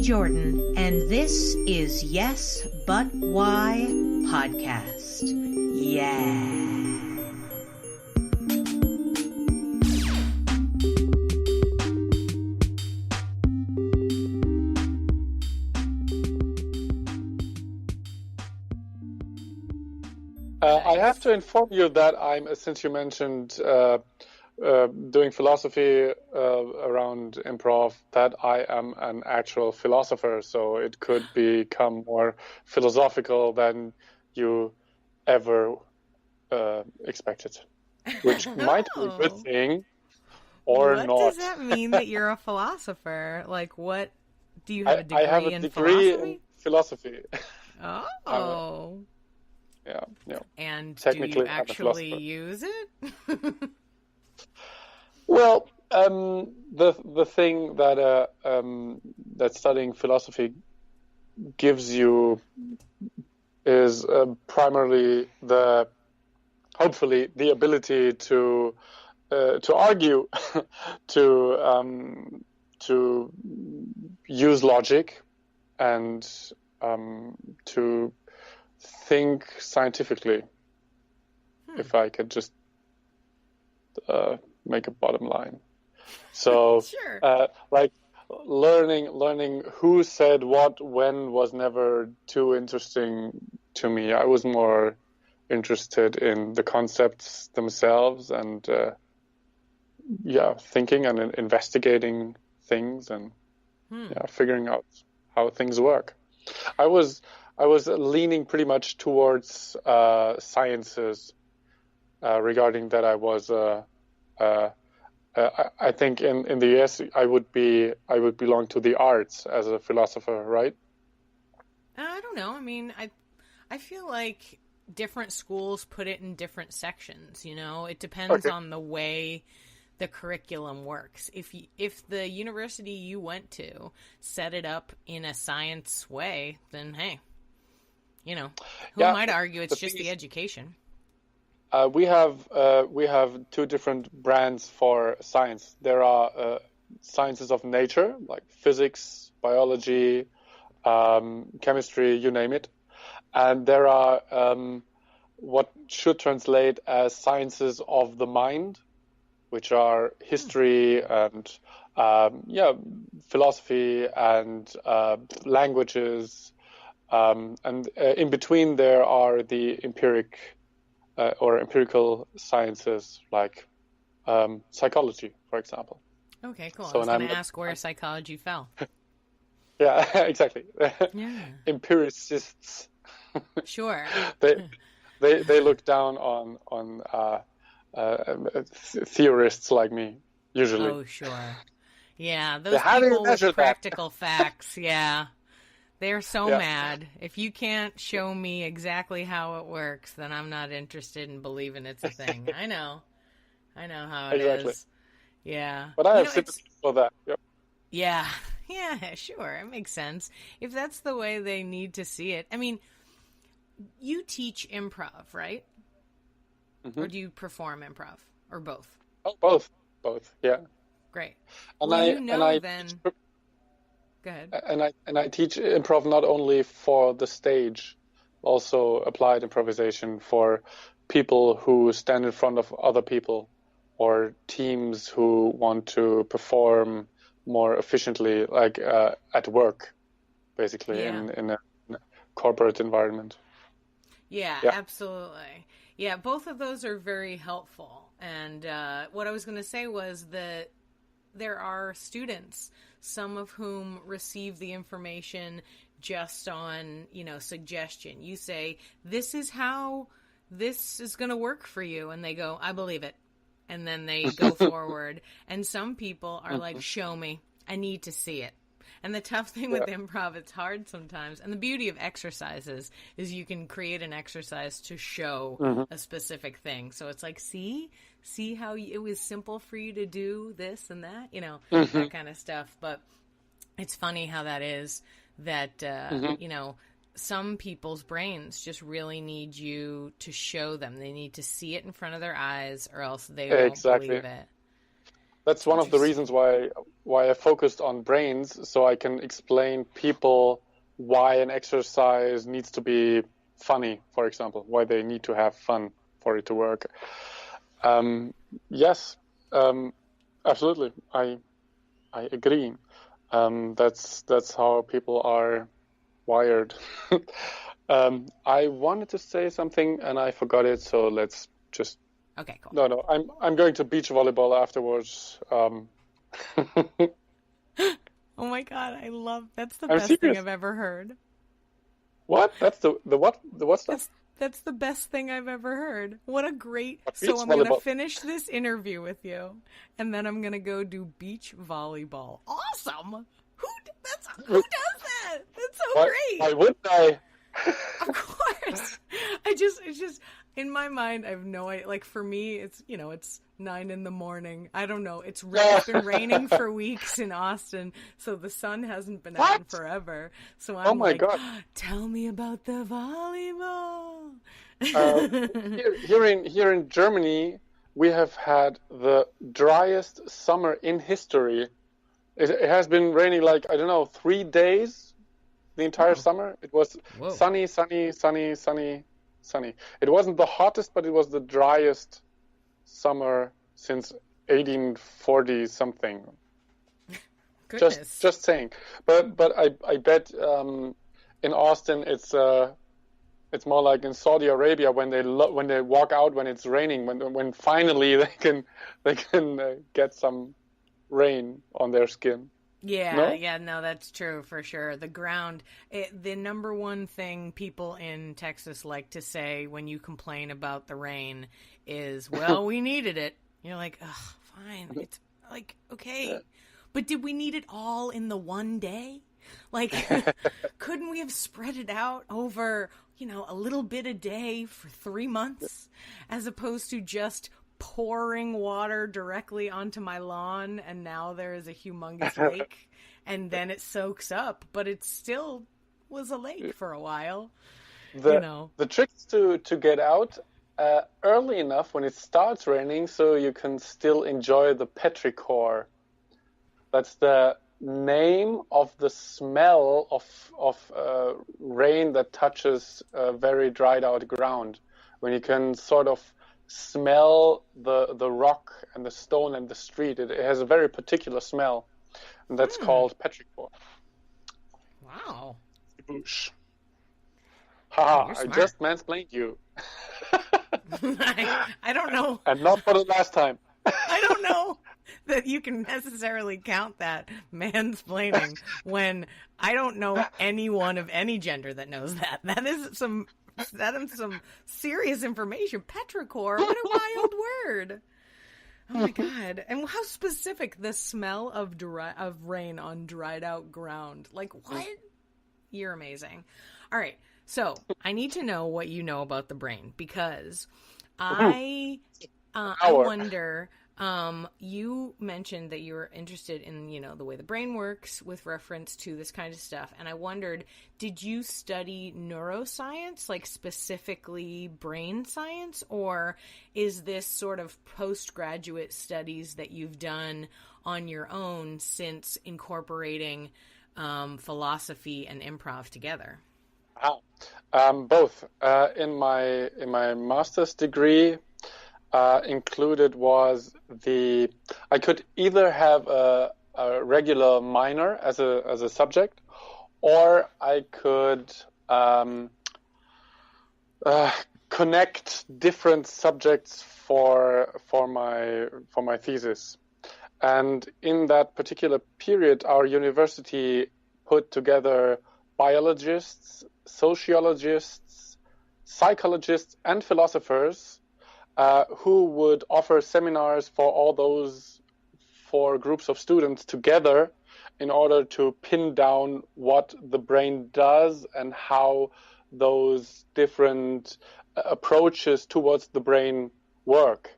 Jordan, and this is Yes, But Why podcast. Yeah. I have to inform you that since you mentioned doing philosophy around improv, that I am an actual philosopher, so it could become more philosophical than you ever expected, which might be a good thing or not. What does that mean that you're a philosopher? Like, what? Do you have a degree I have a in degree philosophy? in philosophy. Oh. Yeah. And technically, do you actually use it? Well, the thing that that studying philosophy gives you is primarily hopefully the ability to argue, to use logic, and to think scientifically. If I could just make a bottom line. So, sure. like learning who said what when was never too interesting to me. I was more interested in the concepts themselves and thinking and investigating things and figuring out how things work. I was leaning pretty much towards sciences regarding that. I was I think in the US I would belong to the arts as a philosopher, right? I don't know. I mean, I feel like different schools put it in different sections, you know? It depends on the way the curriculum works. If the university you went to set it up in a science way, then hey, you know, who am I to argue it's just the education? We have two different brands for science. There are sciences of nature, like physics, biology, chemistry, you name it. And there are what should translate as sciences of the mind, which are history and philosophy and languages. And in between there are the empirical sciences like psychology, for example. Okay, cool. So I was going to ask where psychology fell. Yeah, exactly. Yeah. Empiricists. Sure. they look down on theorists like me, usually. Oh, sure. Yeah, those people with practical facts, yeah. They're so mad. If you can't show me exactly how it works, then I'm not interested in believing it's a thing. I know how it is. Yeah. But I have sympathy for that. Yep. Yeah, sure. It makes sense. If that's the way they need to see it. I mean, you teach improv, right? Mm-hmm. Or do you perform improv? Or both? Oh, both. Both, yeah. Great. And well, then... Go ahead. And I teach improv not only for the stage, also applied improvisation for people who stand in front of other people or teams who want to perform more efficiently, like at work, basically, in a corporate environment. Yeah, absolutely. Yeah, both of those are very helpful. And what I was going to say was that there are students, some of whom receive the information just on, suggestion. You say, this is how this is going to work for you. And they go, I believe it. And then they go forward. And some people are like, show me. I need to see it. And the tough thing with improv, it's hard sometimes. And the beauty of exercises is you can create an exercise to show a specific thing. So it's like, see how it was simple for you to do this and that, that kind of stuff. But it's funny how that is that, some people's brains just really need you to show them. They need to see it in front of their eyes or else they won't believe it. That's one of the reasons why I focused on brains, so I can explain people why an exercise needs to be funny, for example, why they need to have fun for it to work. Yes, absolutely. I agree. That's how people are wired. I wanted to say something and I forgot it, so let's just. Okay, cool. No, I'm going to beach volleyball afterwards. Oh my God, that's the best serious. thing I've ever heard. What? That's the what? The what stuff? That's the best thing I've ever heard. What a great... So I'm volleyball. going to finish this interview with you, and then I'm going to go do beach volleyball. Awesome! Who does that? That's so great! Why wouldn't I? Of course! It's just... In my mind, I have no idea. Like, for me, it's 9 a.m. I don't know. It's been raining for weeks in Austin, so the sun hasn't been out in forever. So I'm God. Tell me about the volleyball. Here in Germany, we have had the driest summer in history. It has been raining 3 days the entire summer. It was sunny. It wasn't the hottest, but it was the driest summer since 1840 something. Goodness. Just saying. But I bet in Austin it's more like in Saudi Arabia when they walk out when it's raining, when finally they can get some rain on their skin. No, that's true for sure. The ground, the number one thing people in Texas like to say when you complain about the rain is, well, we needed it. You're like, ugh, fine. It's like, okay. But did we need it all in the one day? Like, couldn't we have spread it out over, a little bit a day for 3 months as opposed to just pouring water directly onto my lawn, and now there is a humongous lake, and then it soaks up, but it still was a lake for a while. The trick is to get out early enough when it starts raining, so you can still enjoy the petrichor. That's the name of the smell of rain that touches very dried out ground. When you can sort of smell the rock and the stone and the street. It has a very particular smell, and that's called petrichor. Wow. Boosh. Haha, I just mansplained you. I don't know. And not for the last time. I don't know that you can necessarily count that mansplaining when I don't know anyone of any gender that knows that. That is some serious information. Petrichor, what a wild word. Oh my God. And how specific the smell of rain on dried out ground. Like, what? You're amazing. All right. So I need to know what you know about the brain, because I wonder, you mentioned that you were interested in, the way the brain works with reference to this kind of stuff. And I wondered, did you study neuroscience, like specifically brain science, or is this sort of postgraduate studies that you've done on your own since incorporating philosophy and improv together? Both. In my master's degree, included was I could either have a regular minor as a subject, or I could connect different subjects for my thesis. And in that particular period, our university put together biologists, sociologists, psychologists, and philosophers who would offer seminars for all those 4 groups of students together in order to pin down what the brain does and how those different approaches towards the brain work.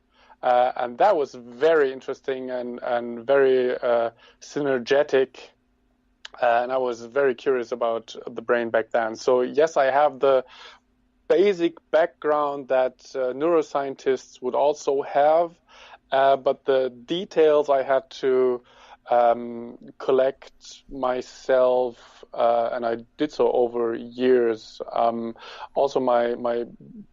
And that was very interesting and very synergetic. And I was very curious about the brain back then. So yes, I have the basic background that neuroscientists would also have, but the details I had to collect myself, and I did so over years. Also, my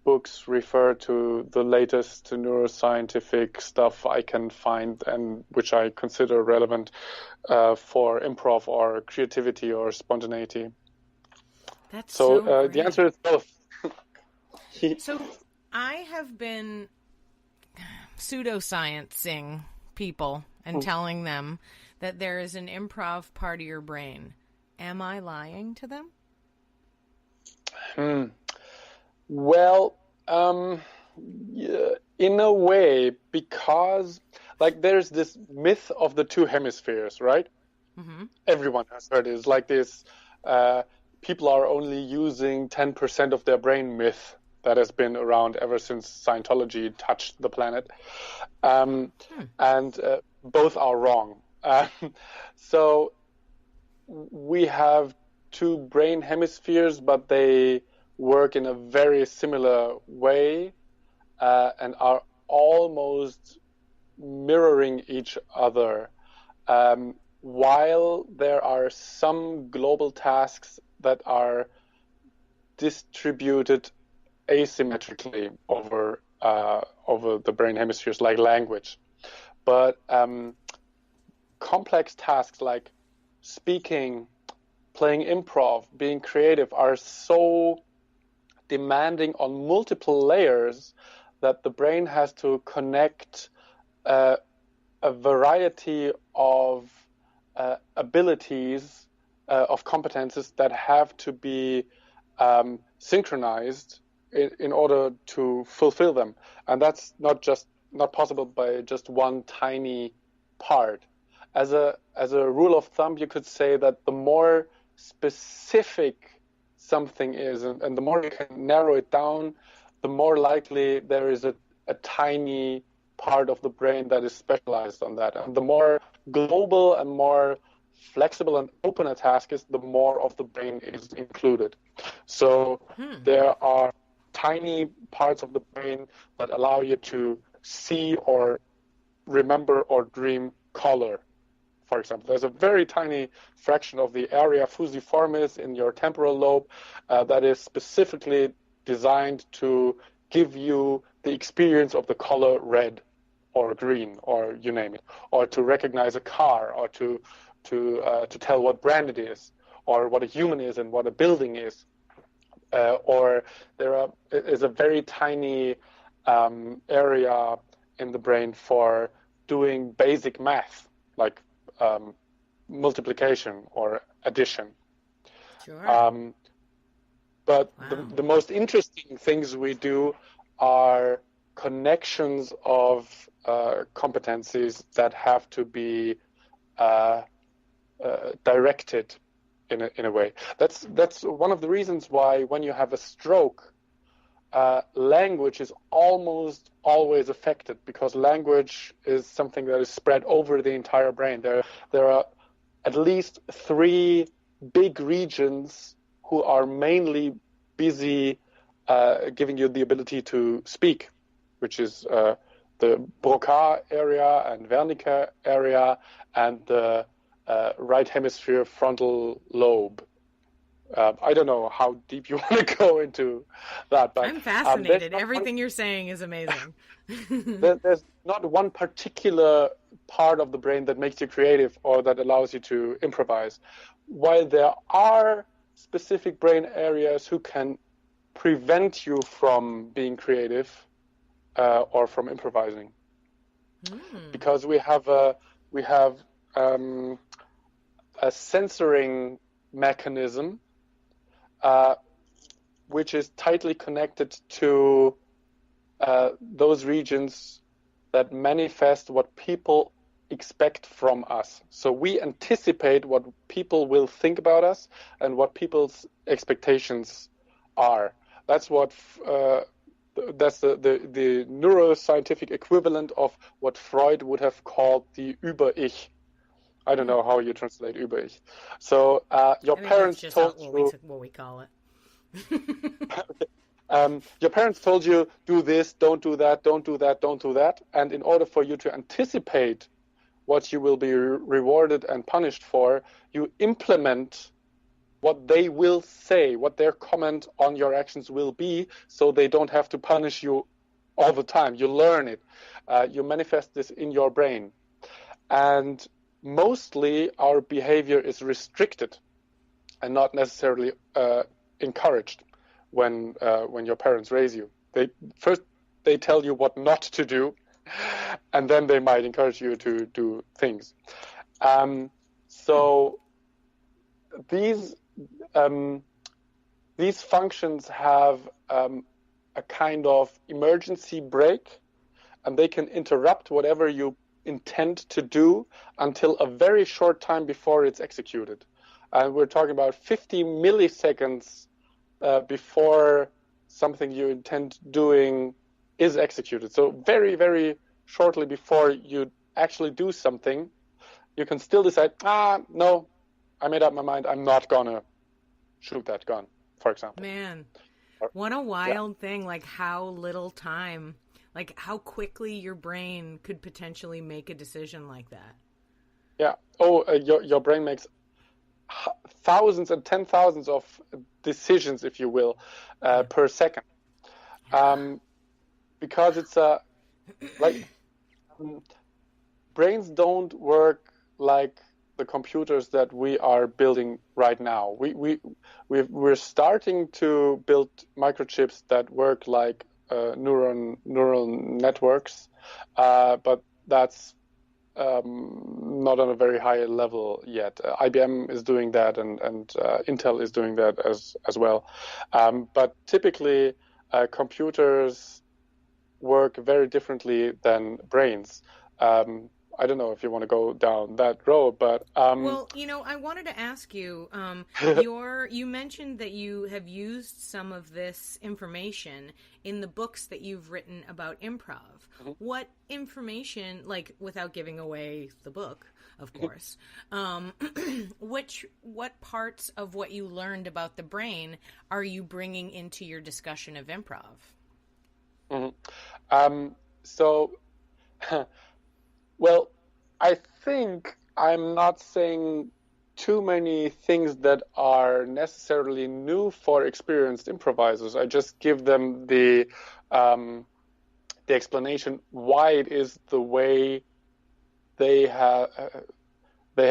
books refer to the latest neuroscientific stuff I can find and which I consider relevant for improv or creativity or spontaneity. That's so great. The answer is both. So I have been pseudosciencing people and telling them that there is an improv part of your brain. Am I lying to them? Well, yeah, in a way, because like there's this myth of the two hemispheres, right? Mm-hmm. Everyone has heard it. It's like this, people are only using 10% of their brain myth that has been around ever since Scientology touched the planet. And both are wrong. So we have two brain hemispheres, but they work in a very similar way and are almost mirroring each other. While there are some global tasks that are distributed asymmetrically over the brain hemispheres, like language. But complex tasks like speaking, playing improv, being creative are so demanding on multiple layers that the brain has to connect a variety of abilities, of competences that have to be synchronized in order to fulfill them. And that's not possible by just one tiny part. As a rule of thumb, you could say that the more specific something is, and the more you can narrow it down, the more likely there is a tiny part of the brain that is specialized on that. And the more global and more flexible and open a task is, the more of the brain is included. So there are tiny parts of the brain that allow you to see or remember or dream color. For example, there's a very tiny fraction of the area fusiformis in your temporal lobe that is specifically designed to give you the experience of the color red or green, or you name it, or to recognize a car, or to tell what brand it is, or what a human is and what a building is. Or there is a very tiny area in the brain for doing basic math, like multiplication or addition. Sure. But the most interesting things we do are connections of competencies that have to be directed in a way. That's one of the reasons why when you have a stroke, language is almost always affected, because language is something that is spread over the entire brain. There are at least 3 big regions who are mainly busy giving you the ability to speak, which is the Broca area and Wernicke area and the right hemisphere frontal lobe. I don't know how deep you want to go into that, but I'm fascinated. Everything you're saying is amazing. There's not one particular part of the brain that makes you creative or that allows you to improvise. While there are specific brain areas who can prevent you from being creative or from improvising, because we have a censoring mechanism which is tightly connected to those regions that manifest what people expect from us. So we anticipate what people will think about us and what people's expectations are. That's what that's the neuroscientific equivalent of what Freud would have called the Über-Ich. I don't know how you translate Über-Ich. So your parents told you... what we call it. Your parents told you, do this, don't do that, don't do that, don't do that. And in order for you to anticipate what you will be rewarded and punished for, you implement what they will say, what their comment on your actions will be, so they don't have to punish you all the time. You learn it. You manifest this in your brain. And mostly our behavior is restricted and not necessarily encouraged when your parents raise you. They tell you what not to do, and then they might encourage you to do things. So these functions have a kind of emergency brake, and they can interrupt whatever you intend to do until a very short time before it's executed. And we're talking about 50 milliseconds before something you intend doing is executed. So very, very shortly before you actually do something, you can still decide, no, I made up my mind, I'm not gonna shoot that gun, for example. Man, what a wild thing, like how little time, like how quickly your brain could potentially make a decision like that. Yeah. Your brain makes thousands and 10,000s of decisions, if you will, per second. Because it's brains don't work like the computers that we are building right now. We're starting to build microchips that work like neural networks, but that's not on a very high level yet. IBM is doing that, and Intel is doing that as well. But typically, computers work very differently than brains. I don't know if you want to go down that road, but well, I wanted to ask you. You mentioned that you have used some of this information in the books that you've written about improv. Mm-hmm. What information, like without giving away the book, of course, what parts of what you learned about the brain are you bringing into your discussion of improv? Mm-hmm. Well, I think I'm not saying too many things that are necessarily new for experienced improvisers. I just give them the explanation why it is the way they have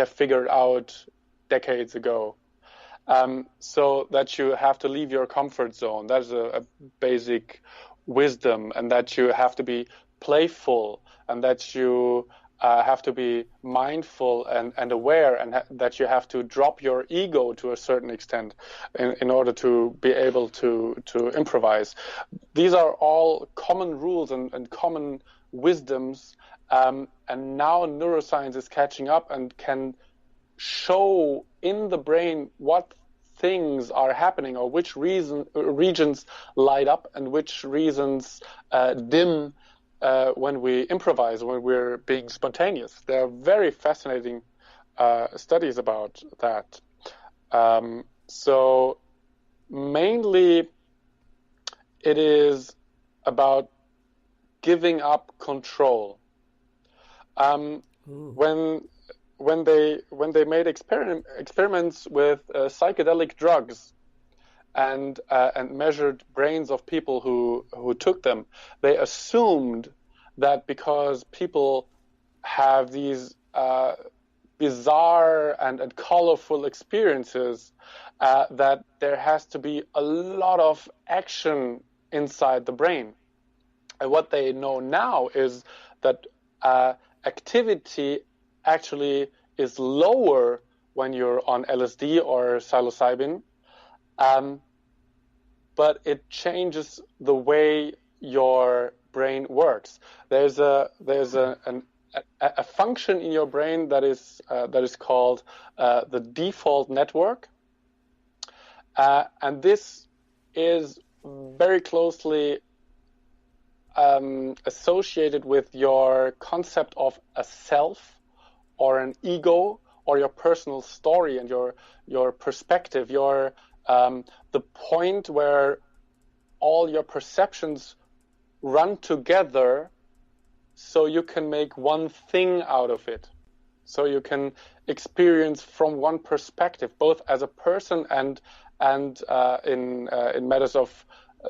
figured out decades ago. So that you have to leave your comfort zone. That's a basic wisdom, and that you have to be playful, and that you have to be mindful and aware, and that you have to drop your ego to a certain extent in order to be able to improvise. These are all common rules and common wisdoms, and now neuroscience is catching up and can show in the brain what things are happening, or which regions light up and which regions dim when we improvise, when we're being spontaneous. There are very fascinating studies about that. So mainly it is about giving up control. When they made experiments with psychedelic drugs and measured brains of people who took them, they assumed that because people have these bizarre and colorful experiences, that there has to be a lot of action inside the brain. And what they know now is that activity actually is lower when you're on LSD or psilocybin, but it changes the way your brain works. There's a function in your brain that is called the default network, and this is very closely associated with your concept of a self, or an ego, or your personal story and your perspective, the point where all your perceptions run together so you can make one thing out of it. So you can experience from one perspective, both as a person and in matters of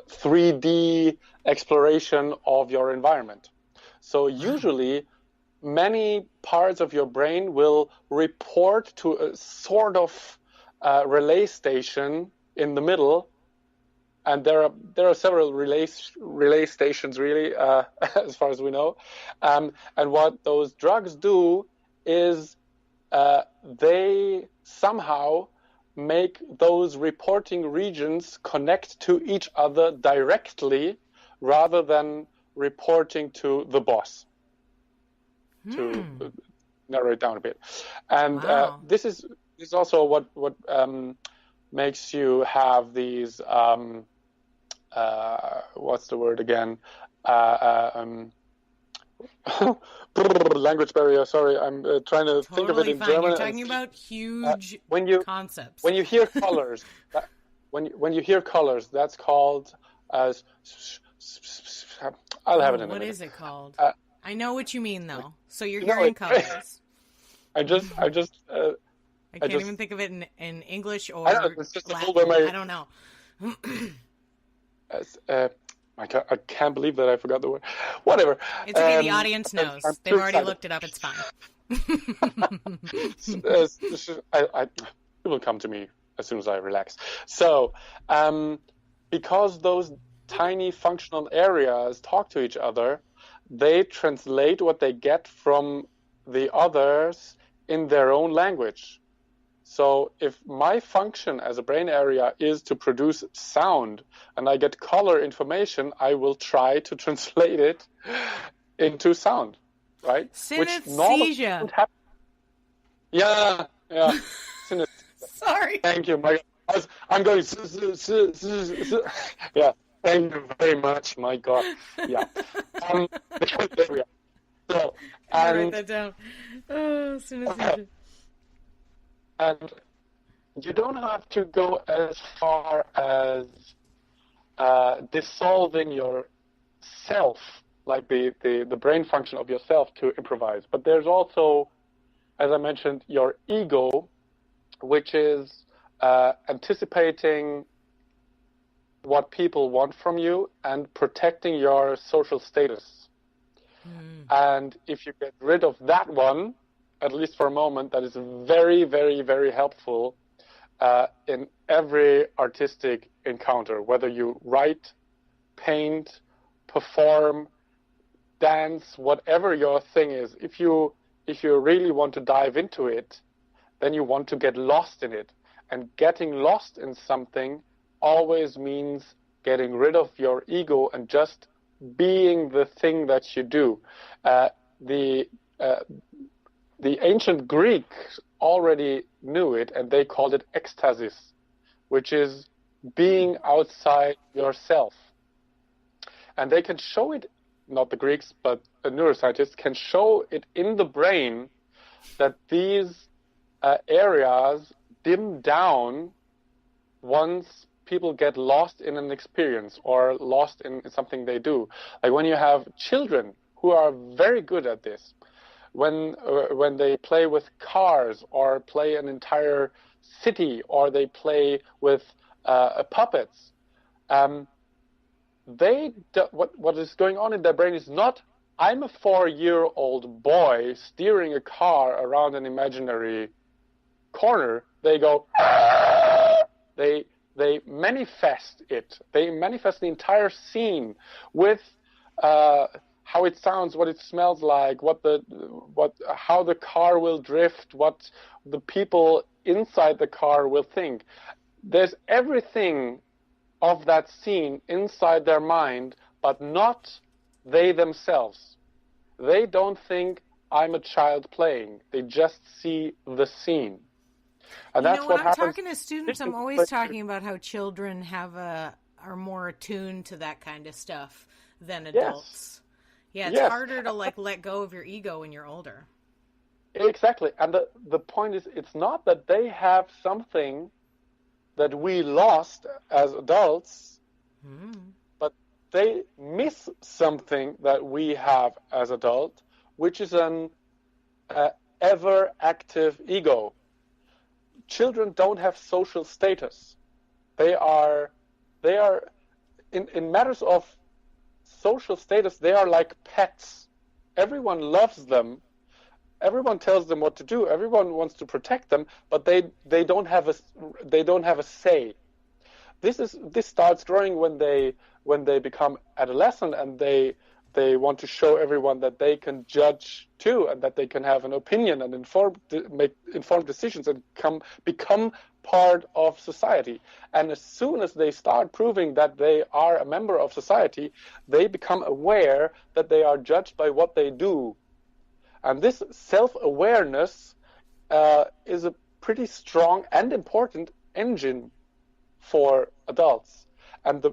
3D exploration of your environment. So usually many parts of your brain will report to a sort of relay station in the middle, and there are several relay stations really, as far as we know. And what those drugs do is they somehow make those reporting regions connect to each other directly rather than reporting to the boss, to narrow it down a bit. And this is also what makes you have these what's the word again? Language barrier. Sorry, I'm trying to think of it in German. You're talking about huge concepts. When you hear colors, when you hear colors, that's called. I'll have it in a minute. What is it called? I know what you mean, though. So you're No, hearing colors. I can't even think of it in English or I know, it's just Latin. I don't know. I can't believe that I forgot the word. Whatever. It's okay. The audience knows. They've already looked it up. It's fine. It will come to me as soon as I relax. So, because those tiny functional areas talk to each other, they translate what they get from the others in their own language. So if my function as a brain area is to produce sound and I get color information, I will try to translate it into sound, right? Synesthesia. Which yeah. Synesthesia. Sorry. Thank you, my God. I'm going. Yeah. Thank you very much, my God. Yeah. There we are. So, write that down. Oh, synesthesia. And you don't have to go as far as dissolving your self, like the brain function of yourself, to improvise. But there's also, as I mentioned, your ego, which is anticipating what people want from you and protecting your social status. And if you get rid of that one, at least for a moment, that is very, very, very helpful in every artistic encounter, whether you write, paint, perform, dance, whatever your thing is. If you really want to dive into it, then you want to get lost in it. And getting lost in something always means getting rid of your ego and just being the thing that you do. The ancient Greeks already knew it, and they called it ecstasis, which is being outside yourself. And they can show it, not the Greeks, but a neuroscientist can show it in the brain that these areas dim down once people get lost in an experience or lost in something they do. Like when you have children who are very good at this, when they play with cars or play an entire city or they play with puppets, what is going on in their brain is not, I'm a 4-year-old boy steering a car around an imaginary corner. They go, they manifest it. They manifest the entire scene with how it sounds, what it smells like, how the car will drift, what the people inside the car will think. There's everything of that scene inside their mind, but not they themselves. They don't think I'm a child playing. They just see the scene. And that's what happens. When I'm talking to students, I'm always talking about how children are more attuned to that kind of stuff than adults. Yeah, it's harder to let go of your ego when you're older. Exactly. And the point is, it's not that they have something that we lost as adults. they miss something that we have as adults, which is an ever active ego. Children don't have social status. They are in matters of social status, they are like pets. Everyone loves them. Everyone tells them what to do. Everyone wants to protect them, but they don't have a say. This starts growing when they become adolescent, and they want to show everyone that they can judge too, and that they can have an opinion and make informed decisions and become part of society. And as soon as they start proving that they are a member of society, they become aware that they are judged by what they do. And this self-awareness is a pretty strong and important engine for adults. And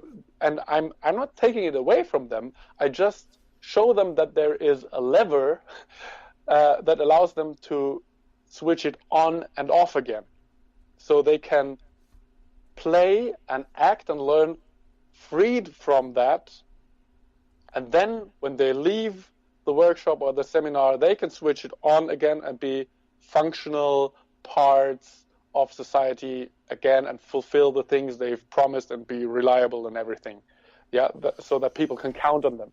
I'm not taking it away from them. I just show them that there is a lever that allows them to switch it on and off again, so they can play and act and learn freed from that. And then when they leave the workshop or the seminar, they can switch it on again and be functional parts of society again and fulfill the things they've promised and be reliable and everything. Yeah, so that people can count on them.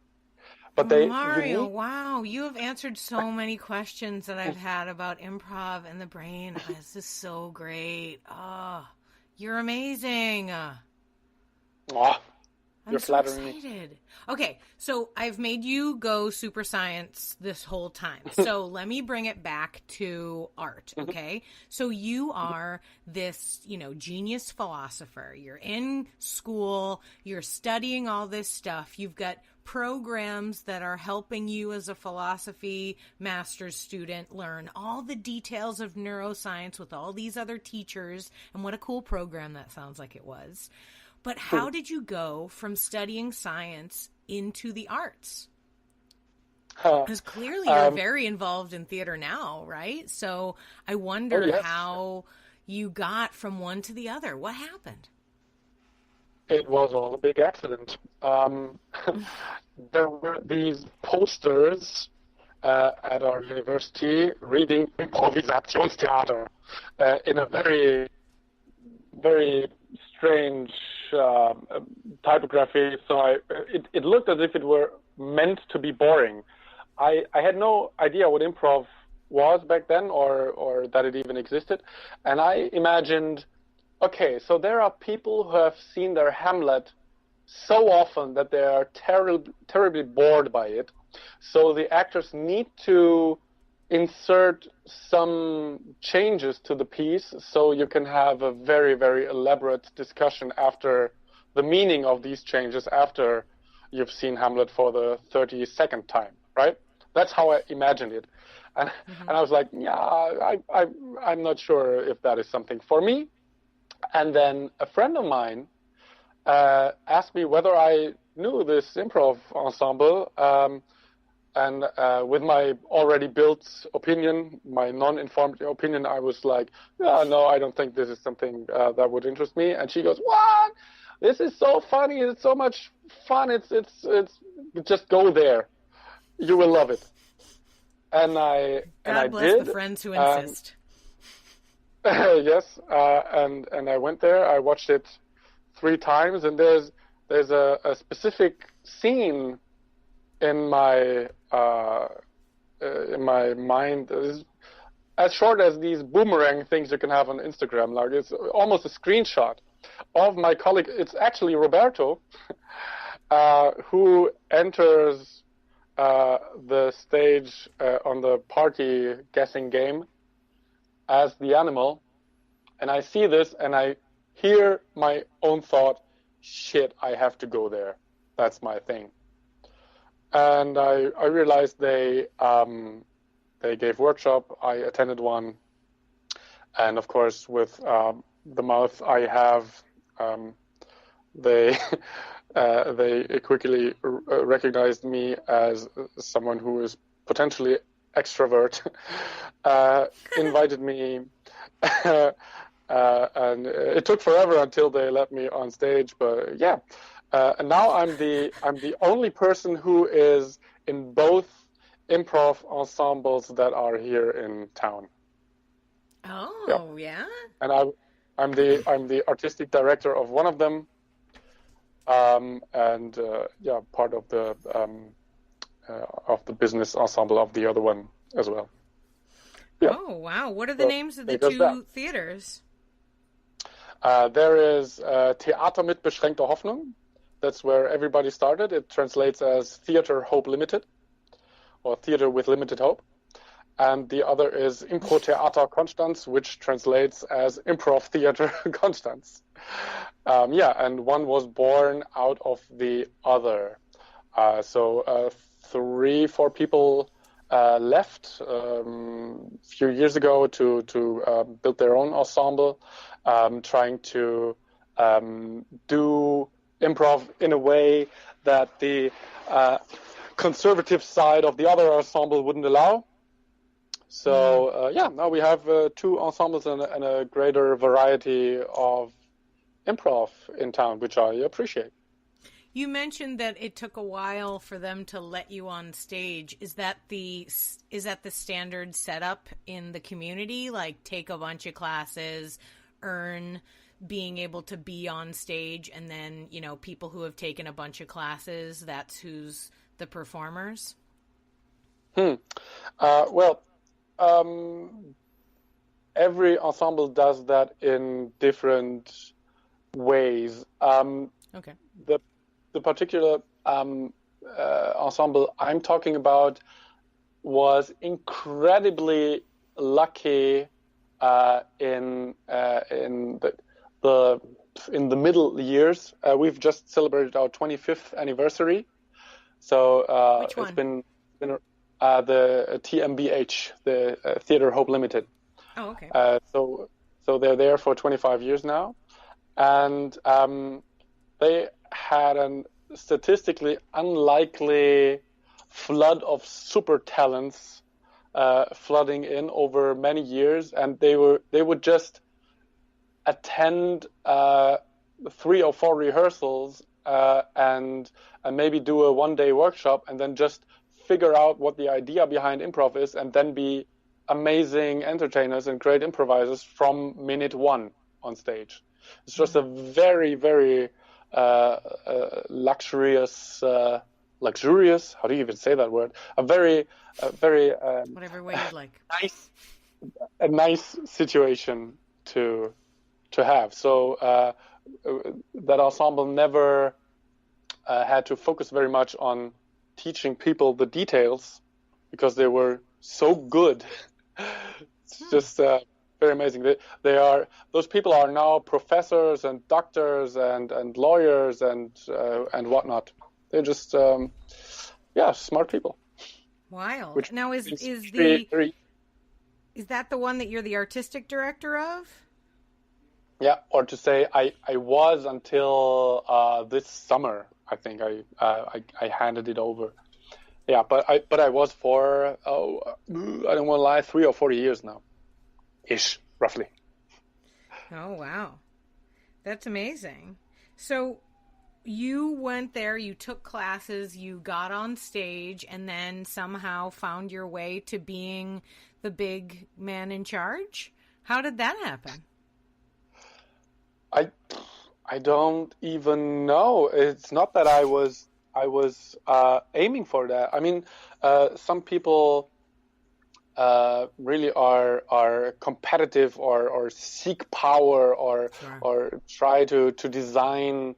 But Mario, wow, you have answered so many questions that I've had about improv and the brain. This is so great. Oh, you're amazing. You're flattering me. Okay, so I've made you go super science this whole time. So let me bring it back to art, okay? So you are this, genius philosopher. You're in school, you're studying all this stuff. You've got programs that are helping you as a philosophy master's student learn all the details of neuroscience with all these other teachers. And what a cool program that sounds like it was. But how did you go from studying science into the arts? Because clearly you're very involved in theater now, right? So I wonder how you got from one to the other. What happened? It was all a big accident. There were these posters at our university reading Improvisationstheater in a very, very strange typography. So it looked as if it were meant to be boring. I had no idea what improv was back then, or that it even existed. And I imagined, okay, so there are people who have seen their Hamlet so often that they are terribly bored by it. So the actors need to insert some changes to the piece so you can have a very, very elaborate discussion after the meaning of these changes after you've seen Hamlet for the 32nd time, right? That's how I imagined it. And I was like, yeah, I'm not sure if that is something for me. And then a friend of mine asked me whether I knew this improv ensemble, and with my already built opinion, my non-informed opinion, I was like, no, I don't think this is something that would interest me. And she goes, what? This is so funny. It's so much fun. It's just go there. You will love it. And I God bless the friends who insist. Yes, and I went there. I watched it 3 times, and there's a specific scene in my mind. It's as short as these boomerang things you can have on Instagram. Like, it's almost a screenshot of my colleague. It's actually Roberto, who enters the stage on the party guessing game as the animal, and I see this and I hear my own thought, shit, I have to go there. That's my thing. And I realized they gave workshop. I attended one, and of course with the mouth I have, they quickly recognized me as someone who is potentially extrovert, invited me, and it took forever until they let me on stage. But yeah, And now I'm the only person who is in both improv ensembles that are here in town. Oh, yeah. And I'm the artistic director of one of them, and part of the business ensemble of the other one as well. Yeah. Oh, wow! What are the names of the two theaters? There is Theater mit beschränkter Hoffnung. That's where everybody started. It translates as Theater Hope Limited, or Theater with Limited Hope. And the other is Improtheater Konstanz, which translates as Improv Theater Konstanz. And one was born out of the other. So 3-4 people left a few years ago to build their own ensemble, trying to do improv in a way that the conservative side of the other ensemble wouldn't allow. So now we have 2 ensembles and a greater variety of improv in town, which I appreciate. You mentioned that it took a while for them to let you on stage. Is that the standard setup in the community? Like, take a bunch of classes, earn being able to be on stage, and then, people who have taken a bunch of classes, that's who's the performers? Every ensemble does that in different ways. Okay. The particular ensemble I'm talking about was incredibly lucky in the middle years. We've just celebrated our 25th anniversary. So which one? It's been the TMBH, the Theater Hope Limited. Oh, okay. So they're there for 25 years now, and they had a statistically unlikely flood of super talents flooding in over many years, and they would just attend 3 or 4 rehearsals and maybe do a 1-day workshop, and then just figure out what the idea behind improv is, and then be amazing entertainers and great improvisers from minute 1 on stage. It's just a very, very luxurious, how do you even say that word? A very whatever way you'd like. A nice situation to have. So that ensemble never had to focus very much on teaching people the details, because they were so good. It's just very amazing. Those people are now professors and doctors and lawyers and whatnot. They're just smart people. Wild. Now is that the one that you're the artistic director of? Yeah, or to say I was until this summer. I think I handed it over. Yeah, but I was for I don't want to lie, 3 or 4 years now, ish, roughly. Oh wow, that's amazing. So you went there, you took classes, you got on stage, and then somehow found your way to being the big man in charge. How did that happen? I don't even know. It's not that I was aiming for that. I mean, some people really are competitive or seek power or Sure. or try to design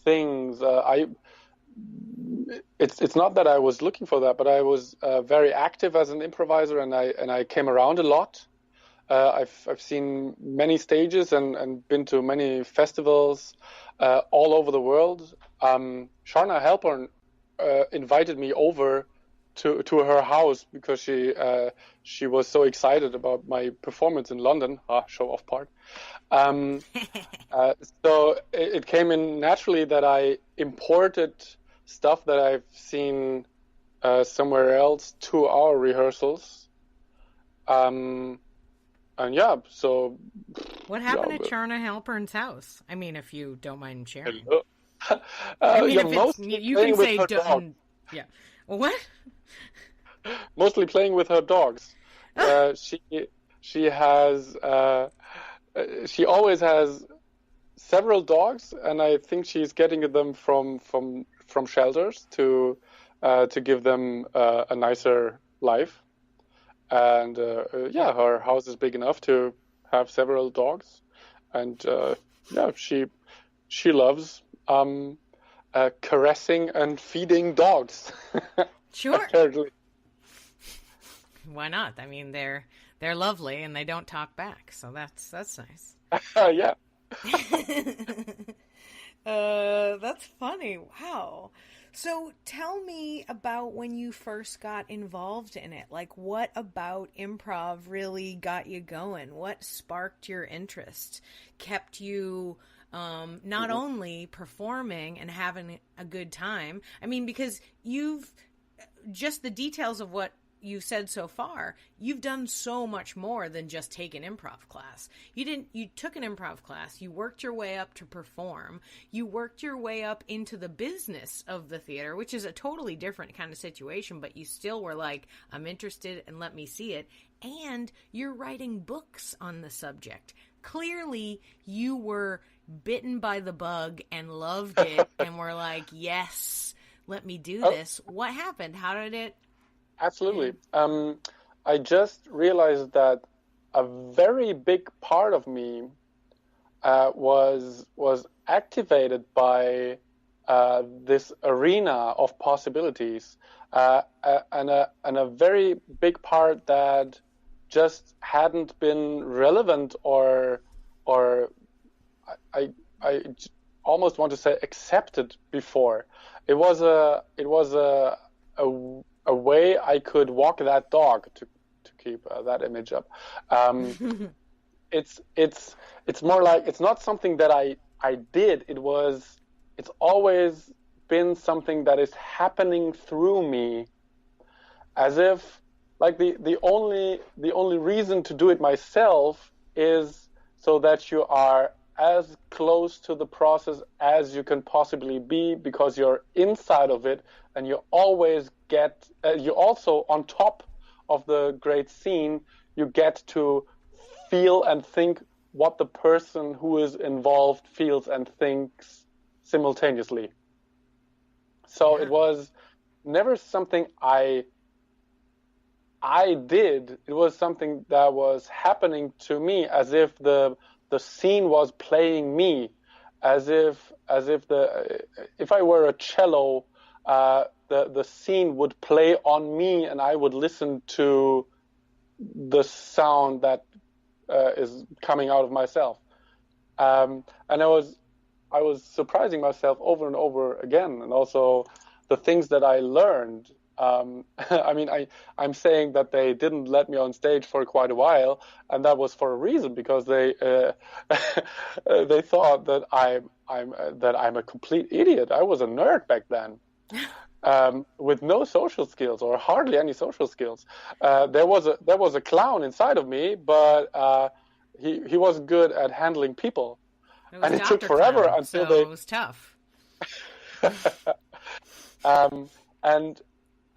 things. It's not that I was looking for that, but I was very active as an improviser, and I came around a lot. I've seen many stages and been to many festivals all over the world. Sharna Halpern invited me over to her house because she was so excited about my performance in London. Show off part. So it came in naturally that I imported stuff that I've seen somewhere else to our rehearsals. And yeah, so... What happened at Sharna Halpern's house? I mean, if you don't mind sharing. I mean, yeah, if it's you can say don't. Yeah. Well, what? Mostly playing with her dogs. She has she always has several dogs, and I think she's getting them from shelters to give them a nicer life. And yeah, her house is big enough to have several dogs, and yeah, she loves caressing and feeding dogs. Sure. Apparently. Why not? I mean, they're lovely and they don't talk back, so that's nice. Yeah. That's funny. Wow. So tell me about when you first got involved in it. Like, what about improv really got you going? What sparked your interest? Kept you not only performing and having a good time? I mean, because you've just the details of what you said so far, you've done so much more than just take an improv class. You took an improv class, you worked your way up to perform, you worked your way up into the business of the theater, which is a totally different kind of situation, but you still were like, I'm interested and let me see it. And you're writing books on the subject. Clearly, you were bitten by the bug and loved it and were like, yes, let me do this. What happened? How did it? Absolutely. I just realized that a very big part of me was activated by this arena of possibilities, and a very big part that just hadn't been relevant or I almost want to say accepted before. It was a way I could walk that dog, to keep that image up. It's more like, it's not something that I did. It's always been something that is happening through me, as if like the only reason to do it myself is so that you are as close to the process as you can possibly be, because you're inside of it, and you always get, you also, on top of the great scene, you get to feel and think what the person who is involved feels and thinks simultaneously. So it was never something I did. It was something that was happening to me, as if the scene was playing me, as if if I were a cello, the scene would play on me, and I would listen to the sound that is coming out of myself. And I was surprising myself over and over again, and also the things that I learned. I mean, I'm saying that they didn't let me on stage for quite a while, and that was for a reason, because they they thought that I'm a complete idiot. I was a nerd back then, with no social skills, or hardly any social skills. There was a clown inside of me, but he wasn't good at handling people, and it took forever until it was tough.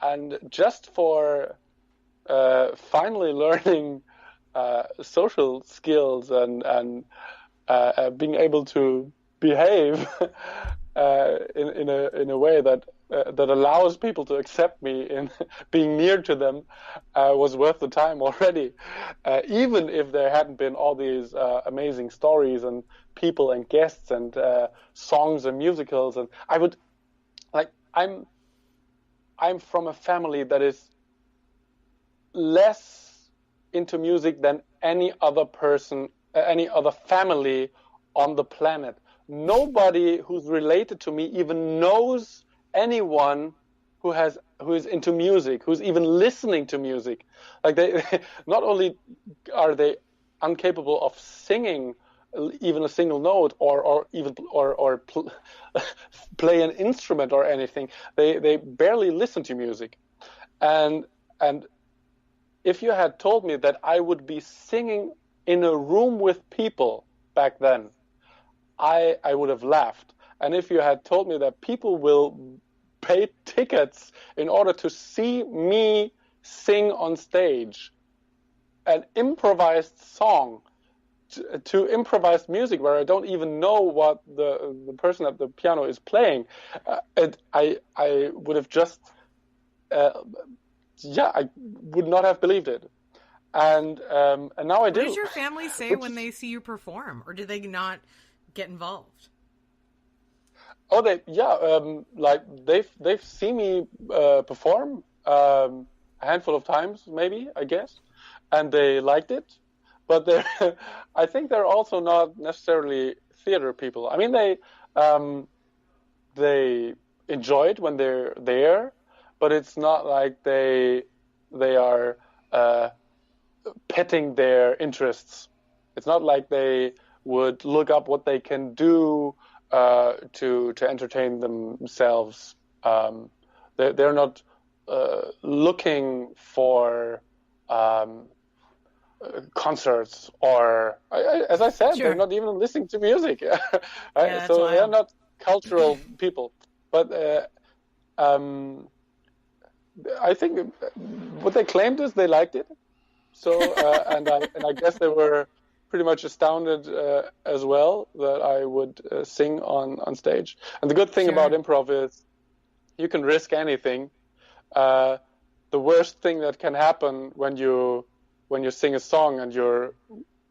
And just for finally learning social skills and being able to behave in a way that allows people to accept me in being near to them was worth the time already, even if there hadn't been all these amazing stories and people and guests and songs and musicals. And I would like I'm from a family that is less into music than any other person, any other family on the planet. Nobody who's related to me even knows anyone who is into music, who's even listening to music. Like, they not only are they incapable of singing even a single note, or play an instrument or anything. They barely listen to music. And if you had told me that I would be singing in a room with people back then, I would have laughed. And if you had told me that people will pay tickets in order to see me sing on stage an improvised song to improvised music where I don't even know what the person at the piano is playing, I would have just, I would not have believed it. And now I do. What does your family say when they see you perform, or do they not get involved? Oh, they've seen me perform a handful of times, maybe, I guess, and they liked it. But I think they're also not necessarily theater people. I mean, they enjoy it when they're there, but it's not like they are petting their interests. It's not like they would look up what they can do to entertain themselves. They're not looking for concerts, or as I said, Sure. They're not even listening to music. Yeah, so wild. they're not cultural people. But I think what they claimed is they liked it. So and I guess they were pretty much astounded as well that I would sing on stage. And the good thing about improv is you can risk anything. The worst thing that can happen when you sing a song and you're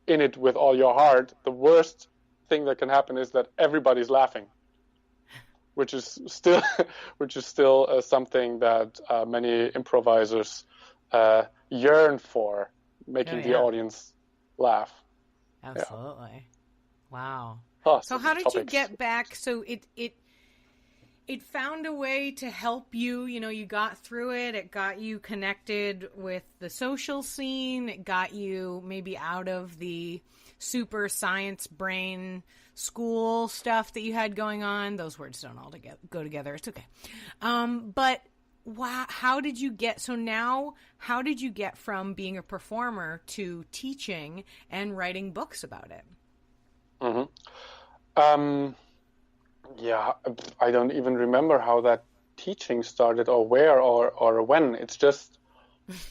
in it with all your heart, the worst thing that can happen is that everybody's laughing, which is still something that many improvisers yearn for, making the audience laugh. Absolutely. Yeah. Wow. Oh, so how did you get back? So it found a way to help you, you got through it. It got you connected with the social scene. It got you maybe out of the super science brain school stuff that you had going on. Those words don't all go together. It's okay. But wow, how did you get from being a performer to teaching and writing books about it? Mm-hmm. Yeah, I don't even remember how that teaching started, or where, or when. It's just. It's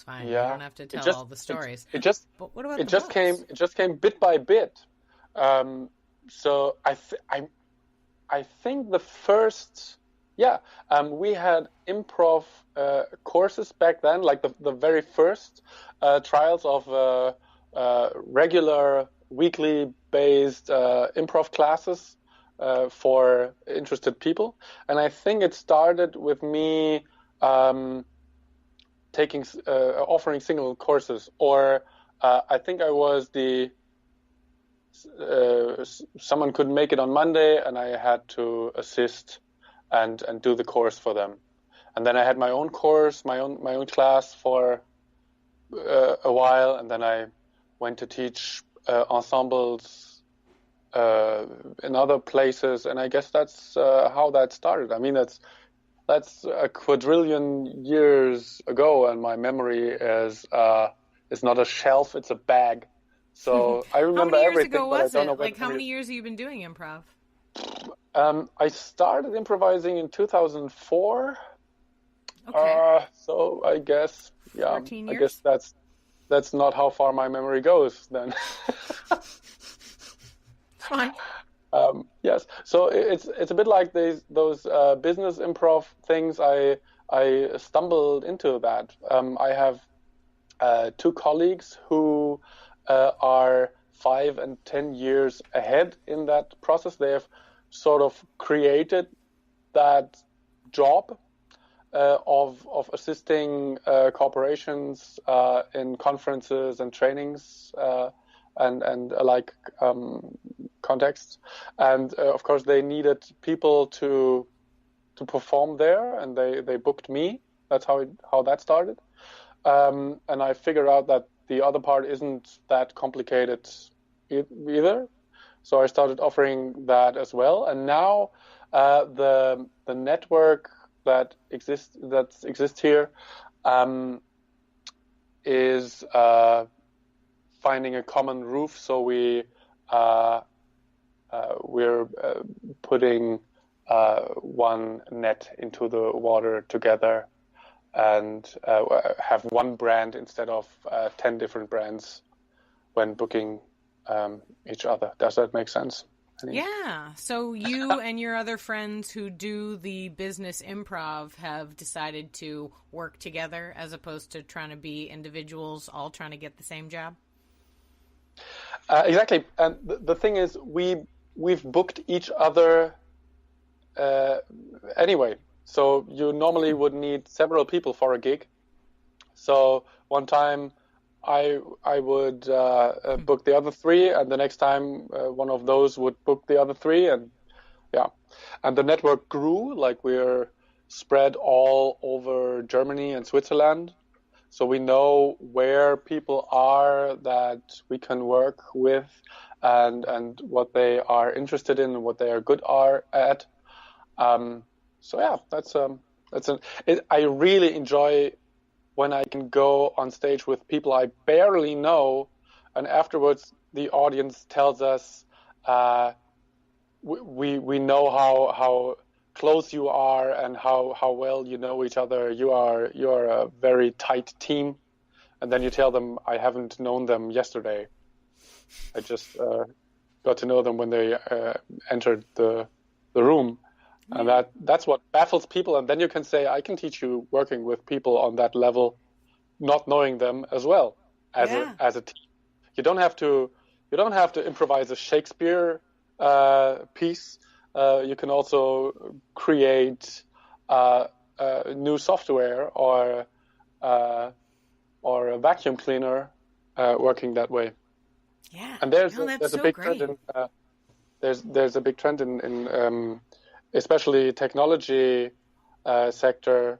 fine. Yeah, you don't have to tell all the stories. But what about the books? It just came bit by bit. So I think the first. Yeah, we had improv courses back then, like the very first trials of regular weekly-based improv classes for interested people. And I think it started with me offering single courses, or I think I was someone couldn't make it on Monday, and I had to assist and do the course for them. And then I had my own course, my own class for a while, and then I went to teach ensembles in other places, and I guess that's how that started. I mean, that's a quadrillion years ago, and my memory is not a shelf; it's a bag. So I remember everything. How many years ago was it? Like, how many years have you been doing improv? I started improvising in 2004. Okay. So I guess, 14 years? I guess that's not how far my memory goes then. Fine. Yes. So it's a bit like those business improv things. I stumbled into that. I have two colleagues who are 5 and 10 years ahead in that process. They have sort of created that job of assisting corporations in conferences and trainings and alike contexts. And of course, they needed people to perform there, and they booked me. That's how that started. And I figured out that the other part isn't that complicated either. So I started offering that as well. And now the network that exists here is finding a common roof. So we we're putting one net into the water together and have one brand instead of 10 different brands when booking each other. Does that make sense? Yeah. So you and your other friends who do the business improv have decided to work together as opposed to trying to be individuals all trying to get the same job? Exactly. And the thing is, we've booked each other anyway. So you normally would need several people for a gig. So one time I would book the other three, and the next time one of those would book the other three, and the network grew. Like, we're spread all over Germany and Switzerland, so we know where people are that we can work with, and what they are interested in and what they are good at. So yeah, I really enjoy when I can go on stage with people I barely know, and afterwards the audience tells us we know how close you are and how well you know each other. You're a very tight team, and then you tell them, I haven't known them yesterday. I just got to know them when they entered the room. And that's what baffles people. And then you can say, I can teach you working with people on that level, not knowing them as well as a team. You don't have to improvise a Shakespeare piece. You can also create new software or a vacuum cleaner working that way. Yeah. And there's a big trend in there's a big trend in especially technology sector,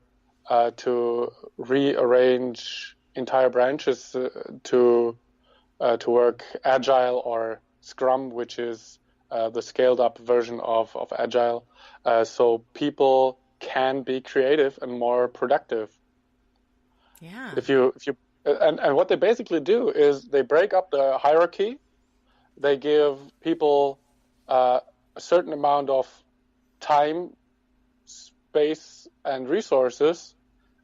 to rearrange entire branches to work agile or Scrum, which is the scaled up version of agile, so people can be creative and more productive. Yeah. If you and what they basically do is they break up the hierarchy. They give people a certain amount of time, space, and resources,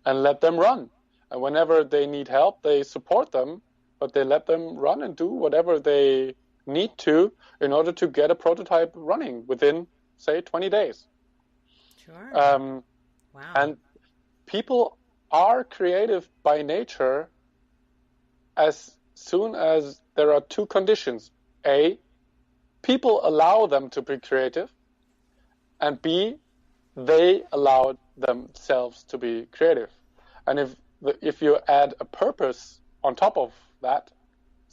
and let them run. And whenever they need help, they support them, but they let them run and do whatever they need to in order to get a prototype running within, say, 20 days. Sure. Wow. And people are creative by nature as soon as there are two conditions. A, people allow them to be creative, and B, they allow themselves to be creative. And if you add a purpose on top of that,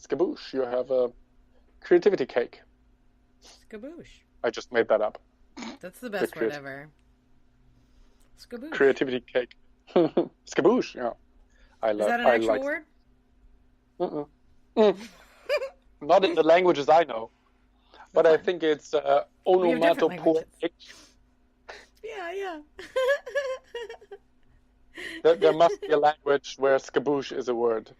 skaboosh, you have a creativity cake. Skaboosh. I just made that up. That's the best word ever. Skaboosh. Creativity cake. Skaboosh, yeah. Is that an actual word? Not in the languages I know. But I think it's onomatopoeic. Yeah. There must be a language where skaboosh is a word.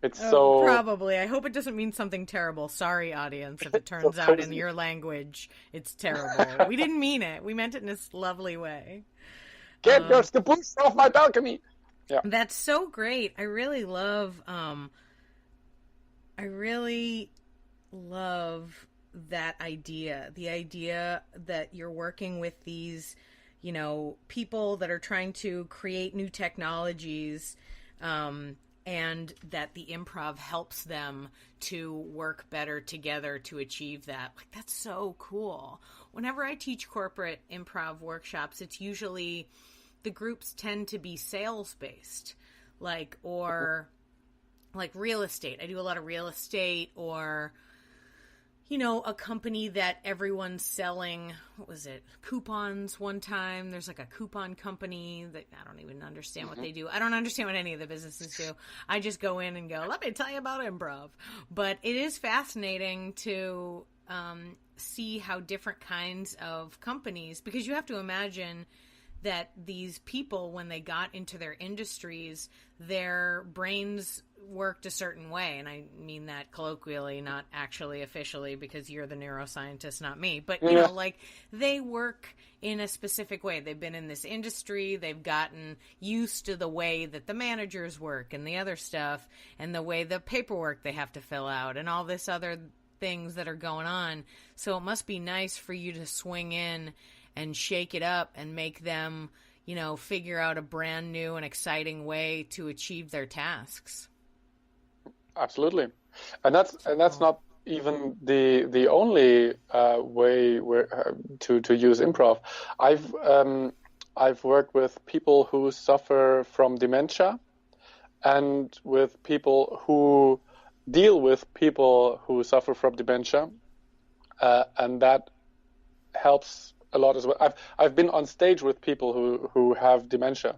Probably. I hope it doesn't mean something terrible. Sorry, audience, if it turns out in your language it's terrible. We didn't mean it. We meant it in this lovely way. Get your skaboosh off my balcony! Yeah. That's so great. I really love that idea. The idea that you're working with these, people that are trying to create new technologies, and that the improv helps them to work better together to achieve that. Like, that's so cool. Whenever I teach corporate improv workshops, it's usually the groups tend to be sales-based, like real estate. I do a lot of real estate, or a company that everyone's selling, coupons one time. There's like a coupon company that I don't even understand what they do. I don't understand what any of the businesses do. I just go in and go, let me tell you about improv. But it is fascinating to see how different kinds of companies, because you have to imagine that these people, when they got into their industries, their brains worked a certain way, and I mean that colloquially, not actually officially, because you're the neuroscientist, not me, but you know, like, they work in a specific way. They've been in this industry, they've gotten used to the way that the managers work and the other stuff, and the way the paperwork they have to fill out and all this other things that are going on. So it must be nice for you to swing in and shake it up and make them, you know, figure out a brand new and exciting way to achieve their tasks. Absolutely, and that's not even the only way to use improv. I've worked with people who suffer from dementia, and with people who deal with people who suffer from dementia, and that helps a lot as well. I've been on stage with people who have dementia,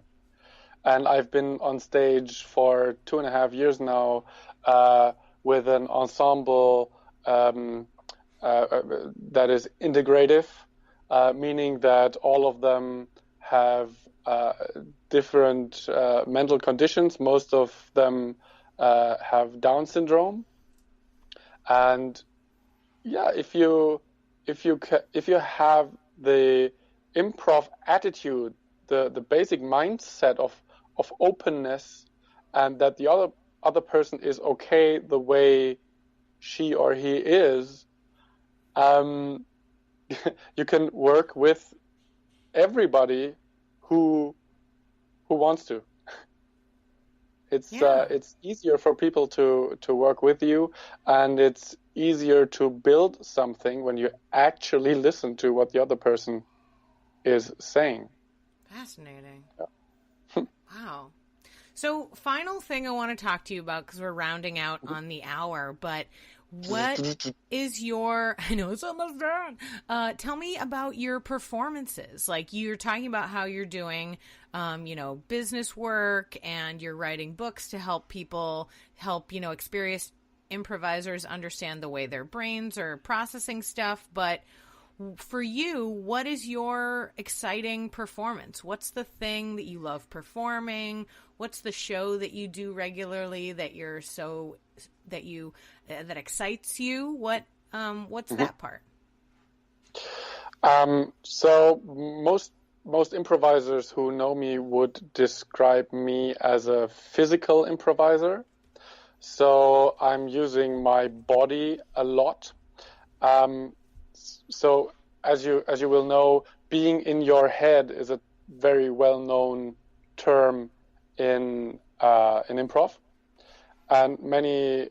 and I've been on stage for 2.5 years now with an ensemble that is integrative, meaning that all of them have different mental conditions. Most of them have Down syndrome, and if you have the improv attitude, the basic mindset of openness, and that the other person is okay the way she or he is, you can work with everybody who wants to. It's easier for people to work with you, and it's easier to build something when you actually listen to what the other person is saying. Fascinating. Yeah. Wow. So, final thing I want to talk to you about, because we're rounding out on the hour, but what is your, I know it's almost done, tell me about your performances. Like, you're talking about how you're doing, business work, and you're writing books to help people, experienced improvisers understand the way their brains are processing stuff, but for you, what is your exciting performance? What's the thing that you love performing? What's the show that you do regularly that that excites you? What's that part? So most improvisers who know me would describe me as a physical improviser. So I'm using my body a lot. So as you will know, being in your head is a very well-known term in improv, and many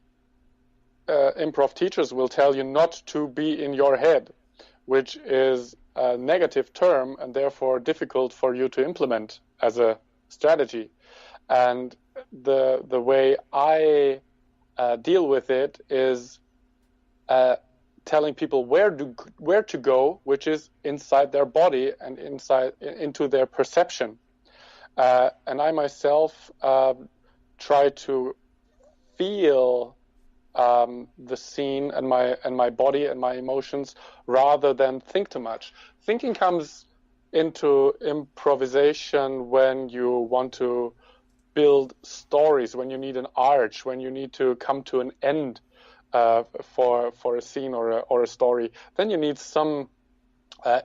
improv teachers will tell you not to be in your head, which is a negative term and therefore difficult for you to implement as a strategy. And the way I deal with it is telling people where to go, which is inside their body and into their perception. And I myself try to feel the scene and my body and my emotions rather than think too much. Thinking comes into improvisation when you want to build stories, when you need an arch, when you need to come to an end for a scene or a story. Then you need some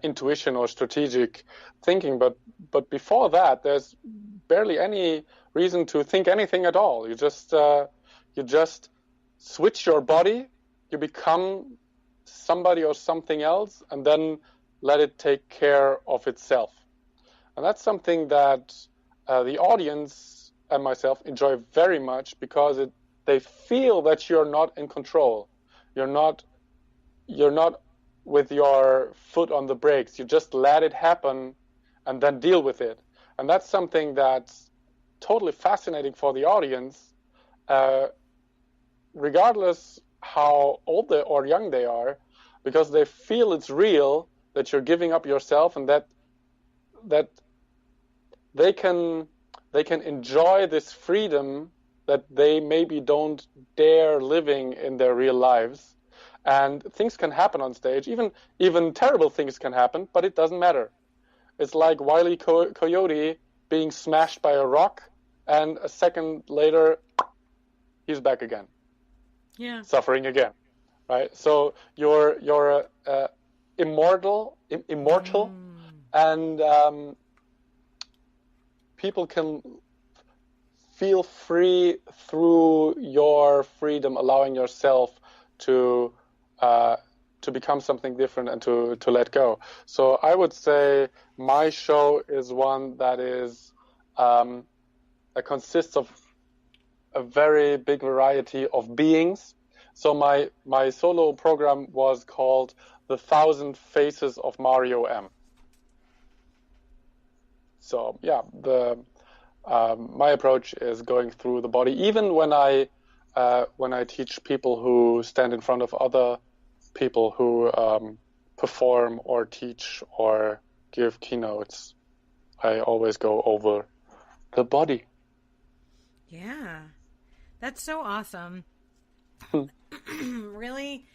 intuition or strategic thinking. But before that, there's barely any reason to think anything at all. You just switch your body, you become somebody or something else, and then let it take care of itself. And that's something that the audience and myself enjoy very much, because they feel that you're not in control. You're not with your foot on the brakes. You just let it happen and then deal with it. And that's something that's totally fascinating for the audience, regardless how old or young they are, because they feel it's real, that you're giving up yourself, and that they can enjoy this freedom that they maybe don't dare living in their real lives. And things can happen on stage, even terrible things can happen, but it doesn't matter. It's like Wile E. Coyote being smashed by a rock, and a second later he's back again. Yeah. Suffering again, right? So you're immortal, and people can feel free through your freedom, allowing yourself to become something different and to let go. So I would say my show is one that is that consists of a very big variety of beings. So my solo program was called The 1,000 Faces of Mario M. So yeah, my approach is going through the body. Even when I teach people who stand in front of other people who perform or teach or give keynotes, I always go over the body. Yeah, that's so awesome. Really,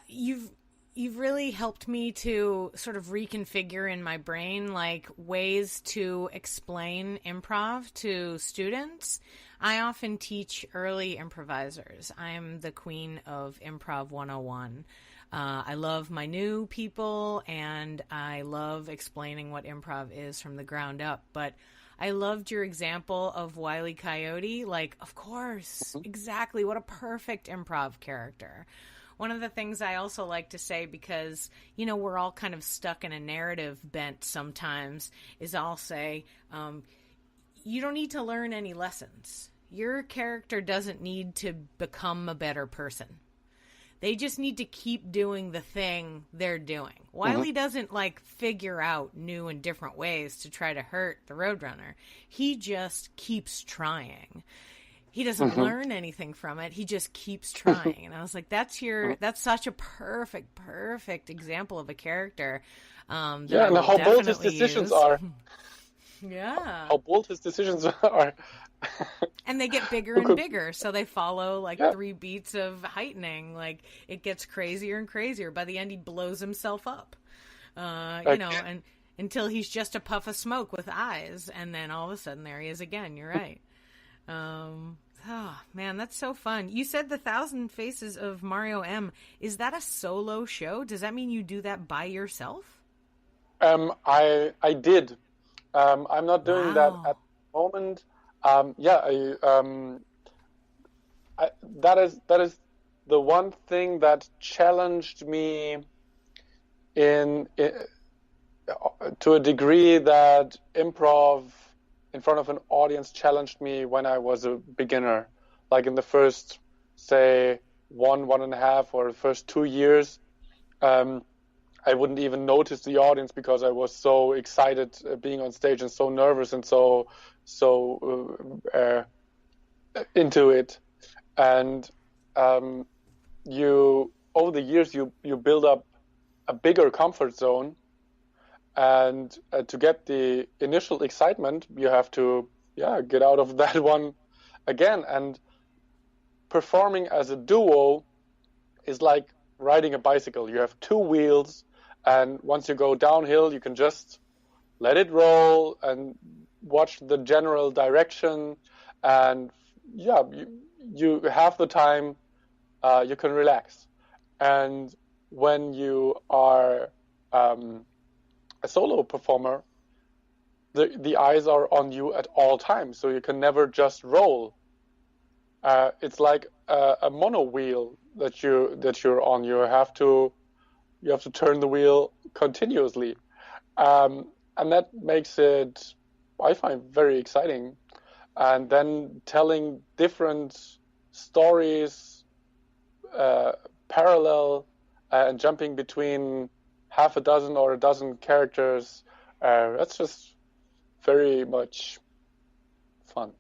you've really helped me to sort of reconfigure in my brain like ways to explain improv to students. I often teach early improvisers. I'm the queen of Improv 101. I love my new people, and I love explaining what improv is from the ground up. But I loved your example of Wile E. Coyote. Like, of course, exactly. What a perfect improv character. One of the things I also like to say, because, you know, we're all kind of stuck in a narrative bent sometimes, is I'll say, you don't need to learn any lessons. Your character doesn't need to become a better person. They just need to keep doing the thing they're doing. Wiley doesn't, like, figure out new and different ways to try to hurt the Roadrunner. He just keeps trying. He doesn't learn anything from it. He just keeps trying. And I was like, that's such a perfect example of a character. And how bold his decisions are. Yeah. How bold his decisions are. And they get bigger and bigger, so they follow like 3 beats of heightening. Like, it gets crazier and crazier. By the end, he blows himself up. You know, and until he's just a puff of smoke with eyes, and then all of a sudden there he is again. You're right. Oh man, that's so fun. You said the 1,000 Faces of Mario M. Is that a solo show? Does that mean you do that by yourself? I did. I'm not doing that at the moment. That is the one thing that challenged me in to a degree that improv in front of an audience challenged me when I was a beginner. Like in the first, say, 1.5 or the first 2 years, I wouldn't even notice the audience because I was so excited being on stage and so nervous and so into it. And over the years you build up a bigger comfort zone, and to get the initial excitement, you have to get out of that one again. And performing as a duo is like riding a bicycle. You have 2 wheels, and once you go downhill, you can just let it roll and watch the general direction, and you have the time you can relax. And when you are a solo performer, the eyes are on you at all times, so you can never just roll. It's like a mono wheel that you're on. You have to turn the wheel continuously, and that makes it, I find, very exciting. And then telling different stories parallel and jumping between half a dozen or a dozen characters, that's just very much fun.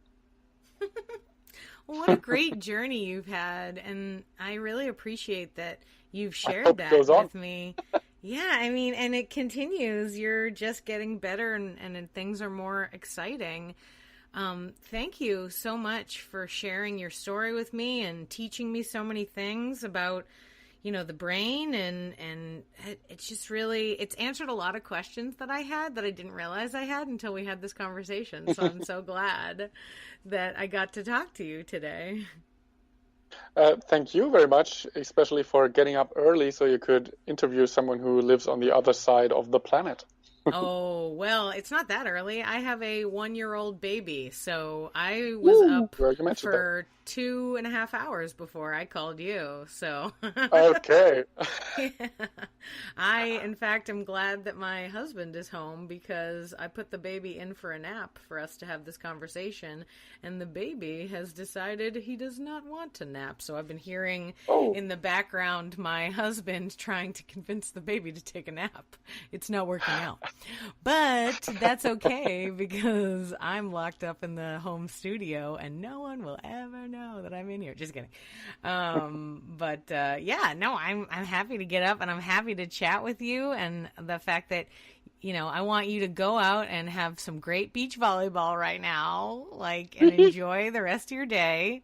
Well, what a great journey you've had, and I really appreciate that you've shared that with me. Yeah, I mean, and it continues. You're just getting better, and things are more exciting. Thank you so much for sharing your story with me and teaching me so many things about, the brain, and it's just really, it's answered a lot of questions that I had that I didn't realize I had until we had this conversation. So I'm so glad that I got to talk to you today. Thank you very much, especially for getting up early so you could interview someone who lives on the other side of the planet. Oh, well, it's not that early. I have a 1-year-old baby, so I was up for 2.5 hours before I called you. So okay. I, in fact, am glad that my husband is home, because I put the baby in for a nap for us to have this conversation, and the baby has decided he does not want to nap. So I've been hearing in the background my husband trying to convince the baby to take a nap. It's not working out. But that's okay, because I'm locked up in the home studio and no one will ever know that I'm in here. Just kidding. I'm happy to get up and I'm happy to chat with you. And the fact that, I want you to go out and have some great beach volleyball right now, and enjoy the rest of your day.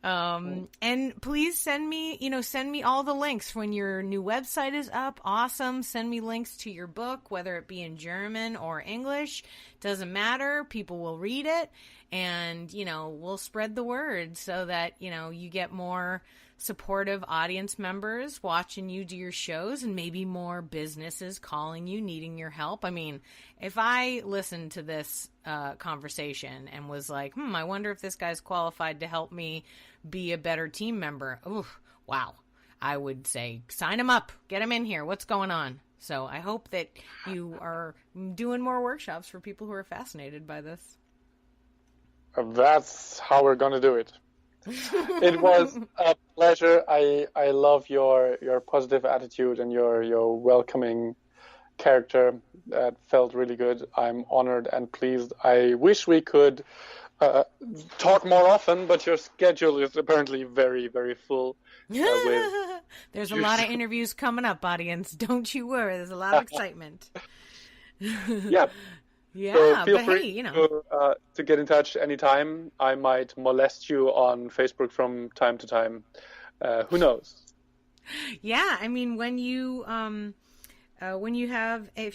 And please send me all the links when your new website is up. Awesome. Send me links to your book, whether it be in German or English, doesn't matter. People will read it, and, we'll spread the word so that, you get more supportive audience members watching you do your shows, and maybe more businesses calling you, needing your help. I mean, if I listened to this conversation and was like, I wonder if this guy's qualified to help me be a better team member. Ooh, wow. I would say, sign him up, get him in here. What's going on? So I hope that you are doing more workshops for people who are fascinated by this. That's how we're going to do it. It was a pleasure. I love your positive attitude and your welcoming character. That felt really good. I'm honored and pleased. I wish we could talk more often, but your schedule is apparently very, very full. There's a lot of interviews coming up, audience. Don't you worry. There's a lot of excitement. Yeah. Yeah, so feel but free to get in touch anytime. I might molest you on Facebook from time to time. Who knows? Yeah, I mean, if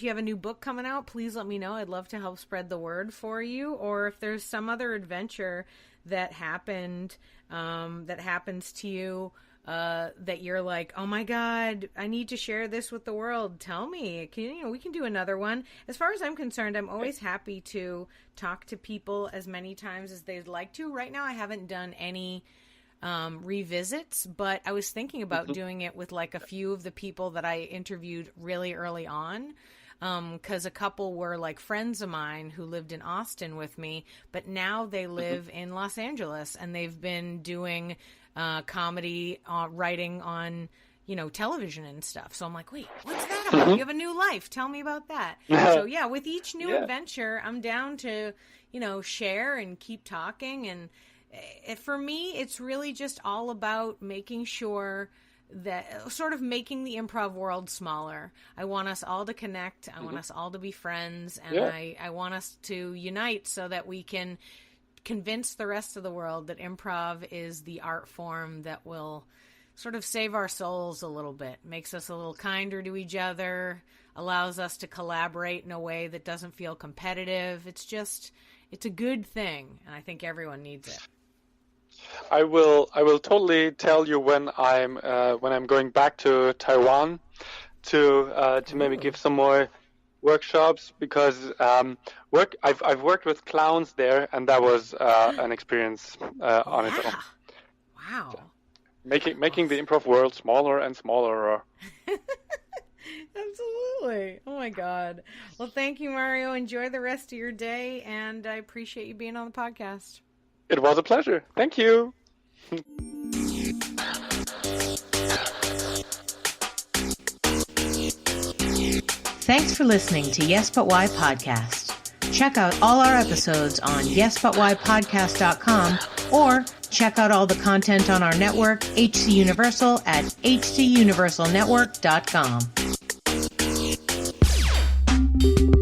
you have a new book coming out, please let me know. I'd love to help spread the word for you. Or if there's some other adventure that happens to you, that you're like, oh my God, I need to share this with the world. Tell me. We can do another one. As far as I'm concerned, I'm always happy to talk to people as many times as they'd like to. Right now, I haven't done any revisits, but I was thinking about doing it with a few of the people that I interviewed really early on. Because a couple were friends of mine who lived in Austin with me, but now they live in Los Angeles, and they've been doing comedy, writing on, television and stuff. So I'm like, wait, what's that about? You have a new life. Tell me about that. So yeah, with each new adventure, I'm down to, share and keep talking. And for me, it's really just all about making sure that sort of making the improv world smaller. I want us all to connect. I want us all to be friends. And I want us to unite so that we can convince the rest of the world that improv is the art form that will sort of save our souls a little bit, makes us a little kinder to each other, allows us to collaborate in a way that doesn't feel competitive. It's a good thing, and I think everyone needs it. I will totally tell you when I'm going back to Taiwan to maybe give some more workshops, because I've worked with clowns there, and that was an experience on its own. Wow. So, making the improv world smaller and smaller. Absolutely. Oh my God. Well, thank you, Mario. Enjoy the rest of your day, and I appreciate you being on the podcast. It was a pleasure. Thank you. Thanks for listening to Yes But Why Podcast. Check out all our episodes on yesbutwhypodcast.com, or check out all the content on our network, HC Universal, at hcuniversalnetwork.com.